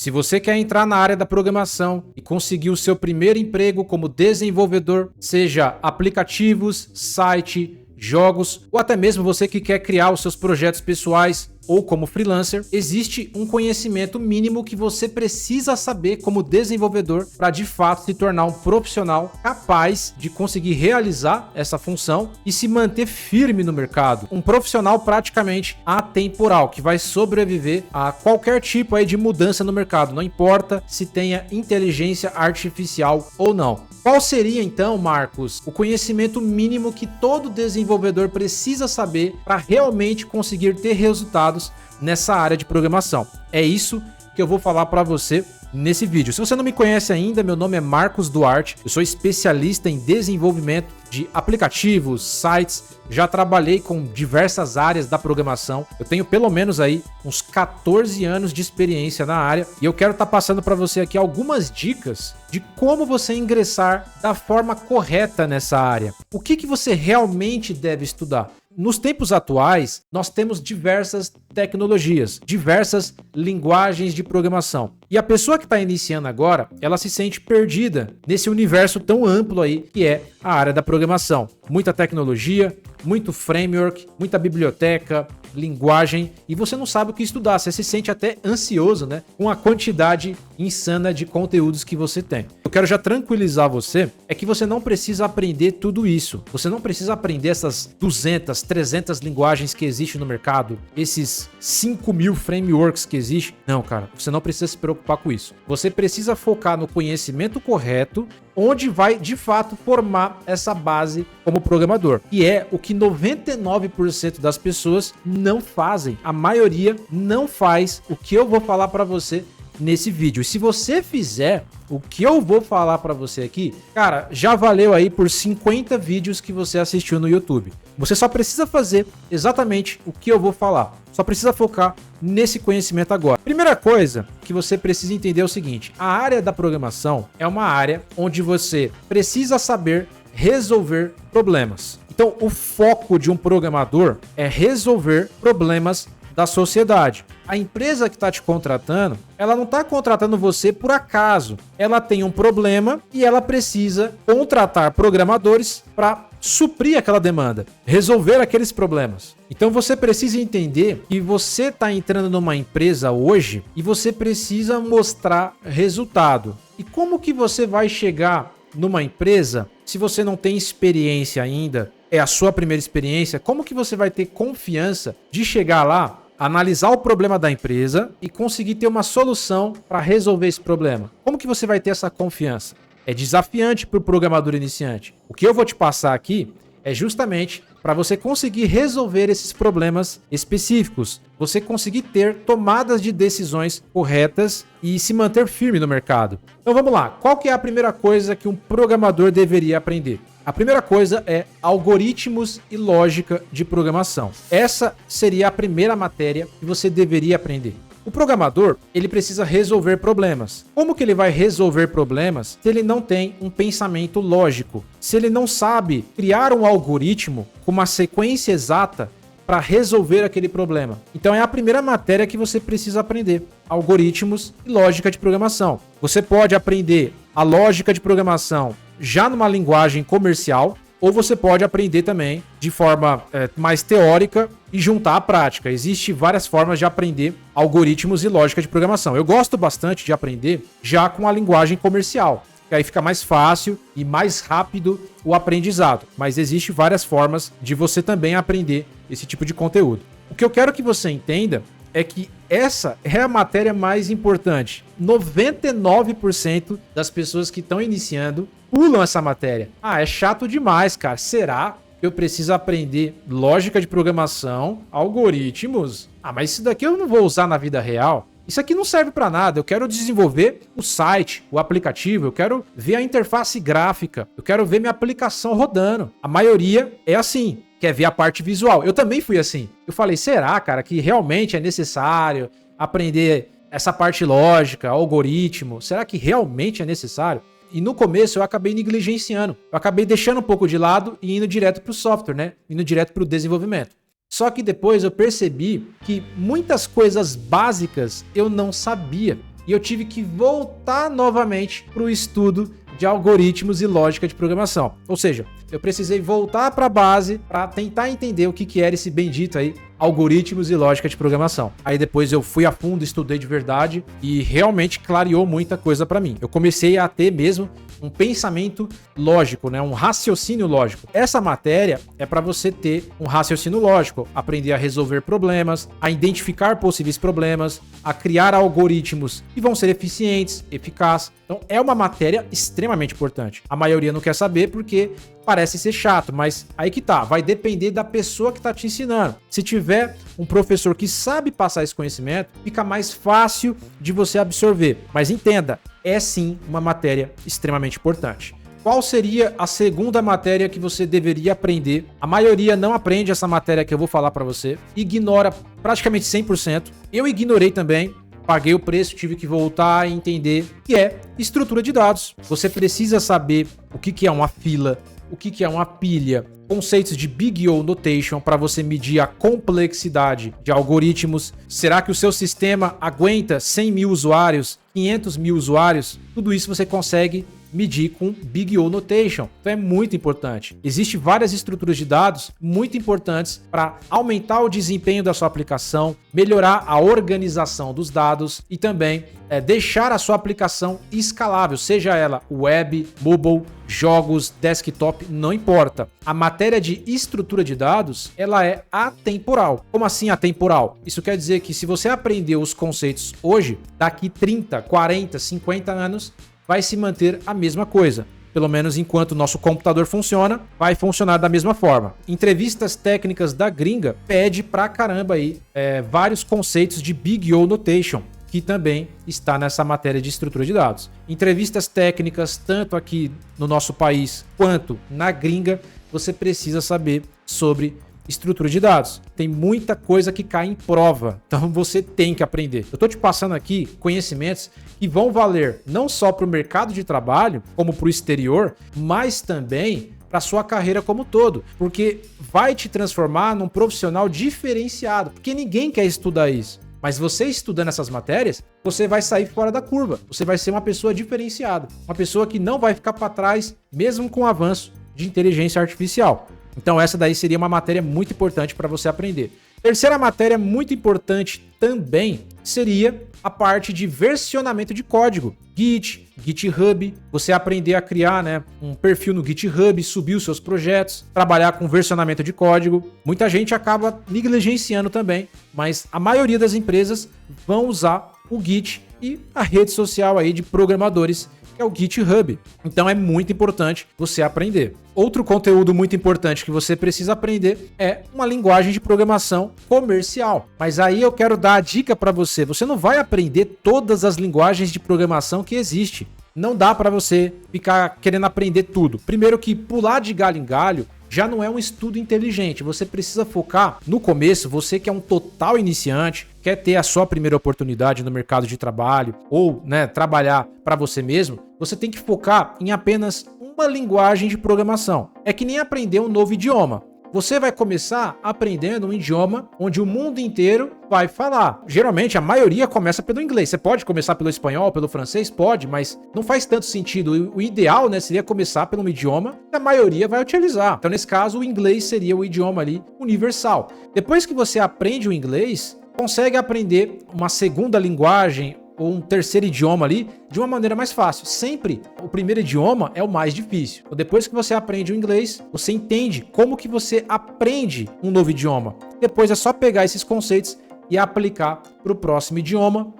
Se você quer entrar na área da programação e conseguir o seu primeiro emprego como desenvolvedor, seja aplicativos, site, jogos, ou até mesmo você que quer criar os seus projetos pessoais ou como freelancer, existe um conhecimento mínimo que você precisa saber como desenvolvedor para de fato se tornar um profissional capaz de conseguir realizar essa função e se manter firme no mercado. Um profissional praticamente atemporal, que vai sobreviver a qualquer tipo aí de mudança no mercado, não importa se tenha inteligência artificial ou não. Qual seria então, Marcos, o conhecimento mínimo que todo desenvolvedor precisa saber para realmente conseguir ter resultados nessa área de programação? É isso que eu vou falar para você nesse vídeo. Se você não me conhece ainda, meu nome é Marcos Duarte, eu sou especialista em desenvolvimento de aplicativos, sites, já trabalhei com diversas áreas da programação, eu tenho pelo menos aí uns 14 anos de experiência na área e eu quero estar passando para você aqui algumas dicas de como você ingressar da forma correta nessa área. O que você realmente deve estudar? Nos tempos atuais, nós temos diversas tecnologias, diversas linguagens de programação. E a pessoa que está iniciando agora, ela se sente perdida nesse universo tão amplo aí que é a área da programação. Muita tecnologia, muito framework, muita biblioteca, linguagem, e você não sabe o que estudar, você se sente até ansioso, né? Com a quantidade insana de conteúdos que você tem. Eu quero já tranquilizar você, é que você não precisa aprender tudo isso. Você não precisa aprender essas 200, 300 linguagens que existem no mercado, esses 5.000 frameworks que existem. Não, cara, você não precisa se preocupar com isso. Você precisa focar no conhecimento correto, onde vai de fato formar essa base como programador. E é o que 99% das pessoas não fazem. A maioria não faz o que eu vou falar para você nesse vídeo. E se você fizer o que eu vou falar para você aqui, cara, já valeu aí por 50 vídeos que você assistiu no YouTube. Você só precisa fazer exatamente o que eu vou falar. Só precisa focar nesse conhecimento agora. Primeira coisa que você precisa entender é o seguinte: a área da programação é uma área onde você precisa saber resolver problemas. Então, o foco de um programador é resolver problemas da sociedade. A empresa que está te contratando, ela não está contratando você por acaso. Ela tem um problema e ela precisa contratar programadores para suprir aquela demanda, resolver aqueles problemas. Então você precisa entender que você está entrando numa empresa hoje e você precisa mostrar resultado. E como que você vai chegar numa empresa se você não tem experiência ainda? É a sua primeira experiência. Como que você vai ter confiança de chegar lá, analisar o problema da empresa e conseguir ter uma solução para resolver esse problema? Como que você vai ter essa confiança? É desafiante para o programador iniciante. O que eu vou te passar aqui é justamente para você conseguir resolver esses problemas específicos, você conseguir ter tomadas de decisões corretas e se manter firme no mercado. Então vamos lá, qual que é a primeira coisa que um programador deveria aprender? A primeira coisa é algoritmos e lógica de programação. Essa seria a primeira matéria que você deveria aprender. O programador, ele precisa resolver problemas. Como que ele vai resolver problemas se ele não tem um pensamento lógico? Se ele não sabe criar um algoritmo com uma sequência exata para resolver aquele problema? Então é a primeira matéria que você precisa aprender: algoritmos e lógica de programação. Você pode aprender a lógica de programação já numa linguagem comercial, ou você pode aprender também de forma mais teórica e juntar à prática. Existem várias formas de aprender algoritmos e lógica de programação. Eu gosto bastante de aprender já com a linguagem comercial, que aí fica mais fácil e mais rápido o aprendizado. Mas existem várias formas de você também aprender esse tipo de conteúdo. O que eu quero que você entenda é que essa é a matéria mais importante. 99% das pessoas que estão iniciando pulam essa matéria. Ah, é chato demais, cara. Será que eu preciso aprender lógica de programação, algoritmos? Ah, mas isso daqui eu não vou usar na vida real. Isso aqui não serve para nada. Eu quero desenvolver o site, o aplicativo, eu quero ver a interface gráfica, eu quero ver minha aplicação rodando. A maioria é assim, quer ver a parte visual. Eu também fui assim. Eu falei, será, cara, que realmente é necessário aprender essa parte lógica, algoritmo? Será que realmente é necessário? E no começo eu acabei negligenciando. Eu acabei deixando um pouco de lado e indo direto para o software, né? Indo direto para o desenvolvimento. Só que depois eu percebi que muitas coisas básicas eu não sabia. e eu tive que voltar novamente para o estudo de algoritmos e lógica de programação. Ou seja, eu precisei voltar para a base para tentar entender o que era esse bendito aí, algoritmos e lógica de programação. Aí depois eu fui a fundo, estudei de verdade e realmente clareou muita coisa para mim. Eu comecei a ter mesmo um pensamento lógico, né? Um raciocínio lógico. Essa matéria é para você ter um raciocínio lógico, aprender a resolver problemas, a identificar possíveis problemas, a criar algoritmos que vão ser eficientes, eficazes. Então é uma matéria extremamente importante. A maioria não quer saber porque parece ser chato, mas aí que tá, vai depender da pessoa que tá te ensinando. Se tiver um professor que sabe passar esse conhecimento, fica mais fácil de você absorver. Mas entenda, é sim uma matéria extremamente importante. Qual seria a segunda matéria que você deveria aprender? A maioria não aprende essa matéria que eu vou falar para você, ignora praticamente 100%. Eu ignorei também. Paguei o preço, tive que voltar e entender que é estrutura de dados. Você precisa saber o que é uma fila, o que é uma pilha, conceitos de Big O Notation para você medir a complexidade de algoritmos. Será que o seu sistema aguenta 100 mil usuários, 500 mil usuários? Tudo isso você consegue medir com Big O Notation. Então é muito importante. Existem várias estruturas de dados muito importantes para aumentar o desempenho da sua aplicação, melhorar a organização dos dados e também deixar a sua aplicação escalável, seja ela web, mobile, jogos, desktop, não importa. A matéria de estrutura de dados, ela é atemporal. Como assim atemporal? Isso quer dizer que se você aprendeu os conceitos hoje, daqui 30, 40, 50 anos, vai se manter a mesma coisa. Pelo menos enquanto o nosso computador funciona, vai funcionar da mesma forma. Entrevistas técnicas da gringa pede pra caramba aí vários conceitos de Big O Notation, que também está nessa matéria de estrutura de dados. Entrevistas técnicas, tanto aqui no nosso país quanto na gringa, você precisa saber sobre estrutura de dados. Tem muita coisa que cai em prova, então você tem que aprender. Eu estou te passando aqui conhecimentos que vão valer não só para o mercado de trabalho, como para o exterior, mas também para a sua carreira como um todo, porque vai te transformar num profissional diferenciado, porque ninguém quer estudar isso. Mas você estudando essas matérias, você vai sair fora da curva. Você vai ser uma pessoa diferenciada, uma pessoa que não vai ficar para trás, mesmo com o avanço de inteligência artificial. Então essa daí seria uma matéria muito importante para você aprender. Terceira matéria muito importante também seria a parte de versionamento de código. Git, GitHub, você aprender a criar, um perfil no GitHub, subir os seus projetos, trabalhar com versionamento de código. Muita gente acaba negligenciando também, mas a maioria das empresas vão usar o Git e a rede social aí de programadores, que é o GitHub. Então é muito importante você aprender. Outro conteúdo muito importante que você precisa aprender é uma linguagem de programação comercial. Mas aí eu quero dar a dica para você. Você não vai aprender todas as linguagens de programação que existem. Não dá para você ficar querendo aprender tudo. Primeiro que pular de galho em galho já não é um estudo inteligente. Você precisa focar no começo, você que é um total iniciante, quer ter a sua primeira oportunidade no mercado de trabalho ou trabalhar para você mesmo, você tem que focar em apenas uma linguagem de programação. É que nem aprender um novo idioma. Você vai começar aprendendo um idioma onde o mundo inteiro vai falar. Geralmente, a maioria começa pelo inglês. Você pode começar pelo espanhol, pelo francês? Pode, mas não faz tanto sentido. O ideal, seria começar pelo idioma que a maioria vai utilizar. Então, nesse caso, o inglês seria o idioma ali universal. Depois que você aprende o inglês, consegue aprender uma segunda linguagem ou um terceiro idioma ali de uma maneira mais fácil. Sempre o primeiro idioma é o mais difícil. Então, depois que você aprende o inglês, você entende como que você aprende um novo idioma. Depois é só pegar esses conceitos e aplicar para o próximo idioma,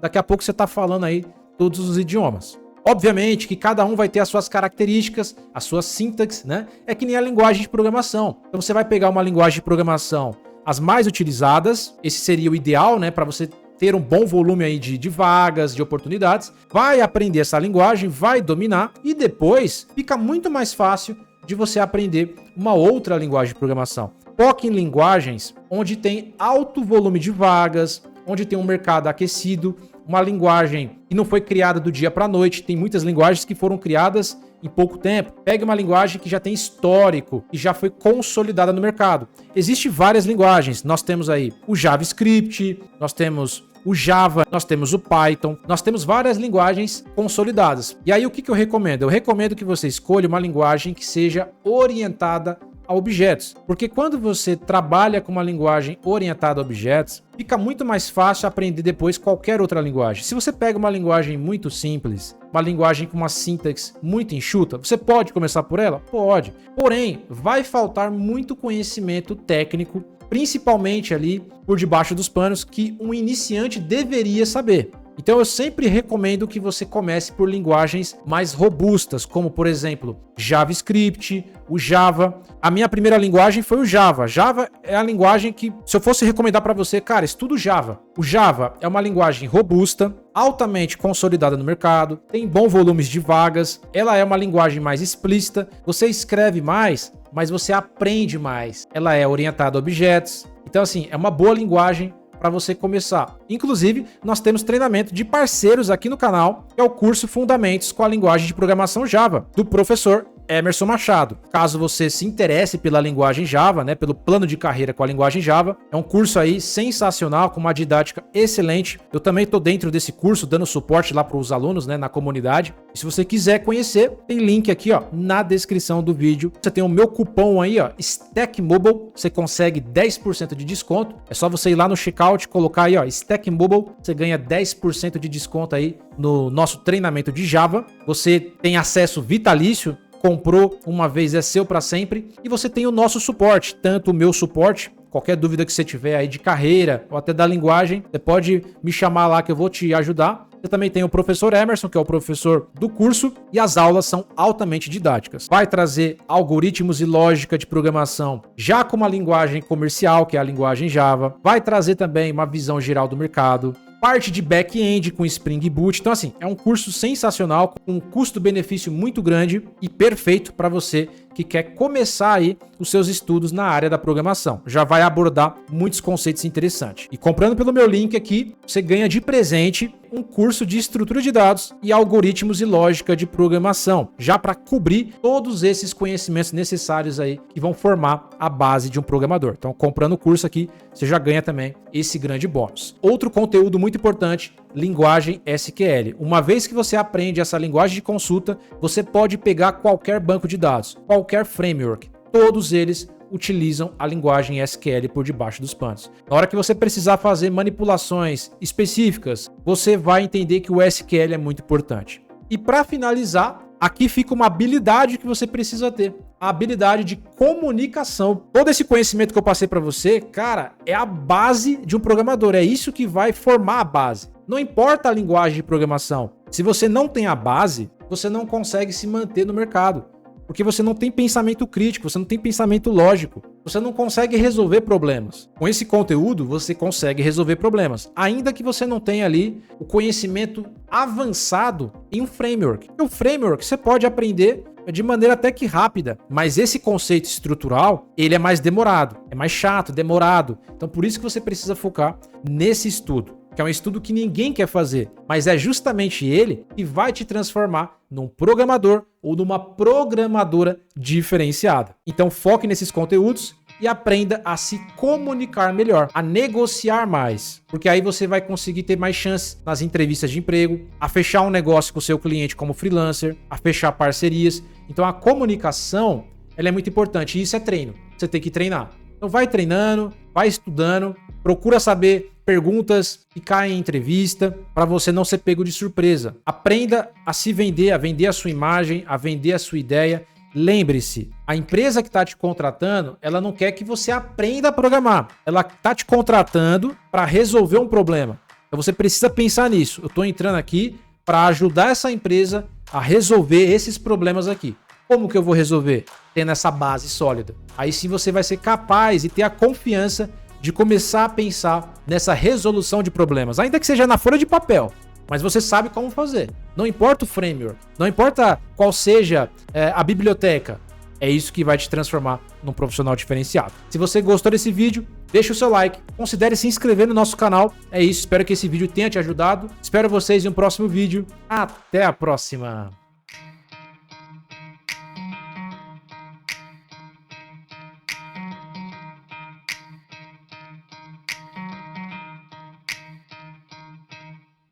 Daqui a pouco você está falando aí todos os idiomas. Obviamente que cada um vai ter as suas características, as suas sintaxes, É que nem a linguagem de programação. Então você vai pegar uma linguagem de programação, as mais utilizadas, esse seria o ideal, para você ter um bom volume aí de vagas, de oportunidades, vai aprender essa linguagem, vai dominar e depois fica muito mais fácil de você aprender uma outra linguagem de programação. Foque em linguagens onde tem alto volume de vagas, onde tem um mercado aquecido, uma linguagem que não foi criada do dia para a noite. Tem muitas linguagens que foram criadas em pouco tempo. Pegue uma linguagem que já tem histórico e já foi consolidada no mercado. Existem várias linguagens. Nós temos aí o JavaScript, nós temos o Java, nós temos o Python, nós temos várias linguagens consolidadas. E aí o que eu recomendo? Eu recomendo que você escolha uma linguagem que seja orientada a objetos, porque quando você trabalha com uma linguagem orientada a objetos, fica muito mais fácil aprender depois qualquer outra linguagem. Se você pega uma linguagem muito simples, uma linguagem com uma sintaxe muito enxuta, você pode começar por ela? Pode. Porém, vai faltar muito conhecimento técnico, principalmente ali por debaixo dos panos, que um iniciante deveria saber. Então eu sempre recomendo que você comece por linguagens mais robustas, como por exemplo, JavaScript, o Java. A minha primeira linguagem foi o Java. Java é a linguagem que, se eu fosse recomendar para você, cara, estuda o Java. O Java é uma linguagem robusta, altamente consolidada no mercado, tem bons volumes de vagas, ela é uma linguagem mais explícita, você escreve mais, mas você aprende mais. Ela é orientada a objetos. Então assim, é uma boa linguagem para você começar. Inclusive, nós temos treinamento de parceiros aqui no canal, que é o curso Fundamentos com a Linguagem de Programação Java, do professor Emerson Machado. Caso você se interesse pela linguagem Java, né, pelo plano de carreira com a linguagem Java, é um curso aí sensacional, com uma didática excelente. Eu também estou dentro desse curso, dando suporte lá para os alunos, né, na comunidade. E se você quiser conhecer, tem link aqui, ó, na descrição do vídeo. Você tem o meu cupom aí, ó, StackMobile, você consegue 10% de desconto. É só você ir lá no checkout, colocar aí, ó, StackMobile, você ganha 10% de desconto aí no nosso treinamento de Java. Você tem acesso vitalício, comprou uma vez é seu para sempre, e você tem o nosso suporte, tanto o meu suporte, qualquer dúvida que você tiver aí de carreira ou até da linguagem, você pode me chamar lá que eu vou te ajudar. Você também tem o professor Emerson, que é o professor do curso, e as aulas são altamente didáticas. Vai trazer algoritmos e lógica de programação já com uma linguagem comercial, que é a linguagem Java. Vai trazer também uma visão geral do mercado, parte de back-end com Spring Boot. Então assim, é um curso sensacional, com um custo-benefício muito grande e perfeito para você que quer começar aí os seus estudos na área da programação. Já vai abordar muitos conceitos interessantes. E comprando pelo meu link aqui, você ganha de presente um curso de estrutura de dados e algoritmos e lógica de programação, já para cobrir todos esses conhecimentos necessários aí que vão formar a base de um programador. Então, comprando o curso aqui, você já ganha também esse grande bônus. Outro conteúdo muito importante, linguagem SQL. Uma vez que você aprende essa linguagem de consulta, você pode pegar qualquer banco de dados, qualquer framework. Todos eles utilizam a linguagem SQL por debaixo dos panos. Na hora que você precisar fazer manipulações específicas, você vai entender que o SQL é muito importante. E para finalizar, aqui fica uma habilidade que você precisa ter. A habilidade de comunicação. Todo esse conhecimento que eu passei para você, cara, é a base de um programador. É isso que vai formar a base. Não importa a linguagem de programação. Se você não tem a base, você não consegue se manter no mercado. Porque você não tem pensamento crítico, você não tem pensamento lógico, você não consegue resolver problemas. Com esse conteúdo, você consegue resolver problemas, ainda que você não tenha ali o conhecimento avançado em um framework. O framework você pode aprender de maneira até que rápida, mas esse conceito estrutural, ele é mais demorado, é mais chato, demorado. Então por isso que você precisa focar nesse estudo, que é um estudo que ninguém quer fazer, mas é justamente ele que vai te transformar num programador ou numa programadora diferenciada. Então foque nesses conteúdos e aprenda a se comunicar melhor, a negociar mais, porque aí você vai conseguir ter mais chances nas entrevistas de emprego, a fechar um negócio com o seu cliente como freelancer, a fechar parcerias. Então a comunicação, ela é muito importante e isso é treino, você tem que treinar. Então vai treinando, vai estudando, procura saber perguntas que caem em entrevista para você não ser pego de surpresa. Aprenda a se vender, a vender a sua imagem, a vender a sua ideia. Lembre-se, a empresa que está te contratando, ela não quer que você aprenda a programar. Ela está te contratando para resolver um problema. Então você precisa pensar nisso. Eu estou entrando aqui para ajudar essa empresa a resolver esses problemas aqui. Como que eu vou resolver? Tendo essa base sólida. Aí sim você vai ser capaz e ter a confiança de começar a pensar nessa resolução de problemas, ainda que seja na folha de papel, mas você sabe como fazer. Não importa o framework, não importa qual seja a biblioteca, é isso que vai te transformar num profissional diferenciado. Se você gostou desse vídeo, deixa o seu like, considere se inscrever no nosso canal. É isso, espero que esse vídeo tenha te ajudado. Espero vocês em um próximo vídeo. Até a próxima!